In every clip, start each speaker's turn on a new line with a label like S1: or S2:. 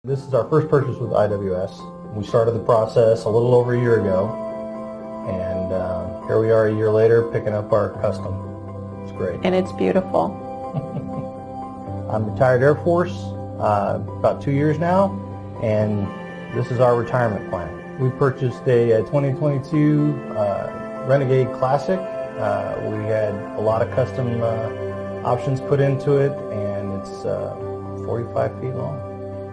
S1: This is our first purchase with IWS. We started the process a little over a year ago, and here we are a year later picking up our custom. It's great.
S2: And it's beautiful.
S1: I'm retired Air Force, about 2 years now, and this is our retirement plan. We purchased a 2022 Renegade Classic. We had a lot of custom options put into it, and it's 45 feet long.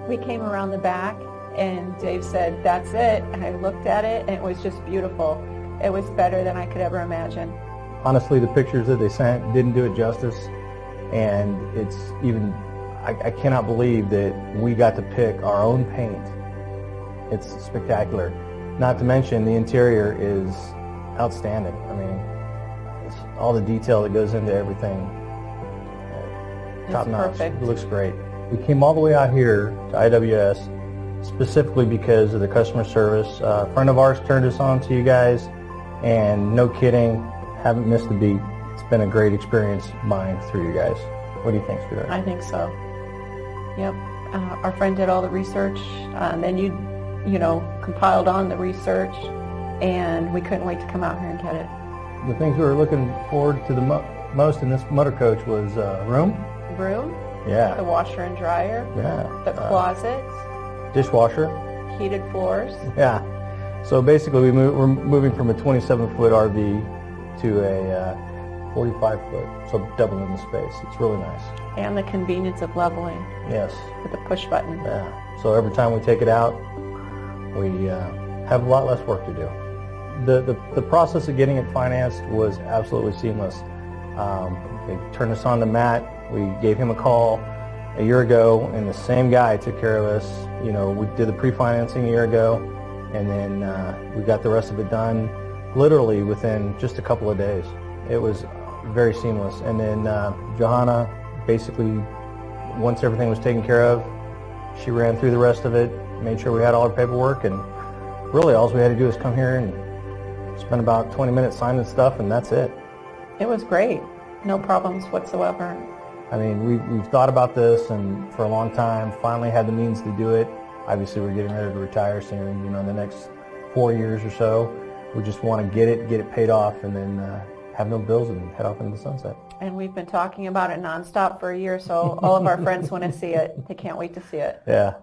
S2: We came around the back and Dave said, "That's it." And I looked at it and it was just beautiful. It was better than I could ever imagine.
S1: Honestly, the pictures that they sent didn't do it justice, and it's even, I cannot believe that we got to pick our own paint. It's spectacular. Not to mention the interior is outstanding. I mean, it's all the detail that goes into everything. Top notch.
S2: Perfect.
S1: It looks great. We came all the way out here to IWS specifically because of the customer service. A friend of ours turned us on to you guys, and no kidding, haven't missed a beat. It's been a great experience buying through you guys. What do you think, sweetheart?
S2: I think so. Yep. Our friend did all the research, and then you compiled on the research, and we couldn't wait to come out here and get it.
S1: The things we were looking forward to the most in this motor coach was room.
S2: Room.
S1: Yeah.
S2: The washer and dryer.
S1: Yeah.
S2: The closet.
S1: Dishwasher.
S2: Heated floors.
S1: Yeah. So basically we're moving from a 27-foot RV to a 45-foot, so doubling the space. It's really nice. And
S2: the convenience of leveling.
S1: Yes.
S2: With the push button.
S1: Yeah. So every time we take it out, we have a lot less work to do. The process of getting it financed was absolutely seamless. They turned us on to Matt. We gave him a call a year ago, and the same guy took care of us. You know, we did the pre-financing a year ago, and then we got the rest of it done literally within just a couple of days. It was very seamless. And then Johanna, basically, once everything was taken care of, she ran through the rest of it, made sure we had all our paperwork, and really all we had to do is come here and spend about 20 minutes signing stuff, and that's it.
S2: It was great. No problems whatsoever.
S1: I mean, we've thought about this and for a long time, finally had the means to do it. Obviously, we're getting ready to retire soon, in the next 4 years or so. We just want to get it paid off, and then have no bills and head off into the sunset.
S2: And we've been talking about it nonstop for a year, so all of our friends want to see it. They can't wait to see it.
S1: Yeah.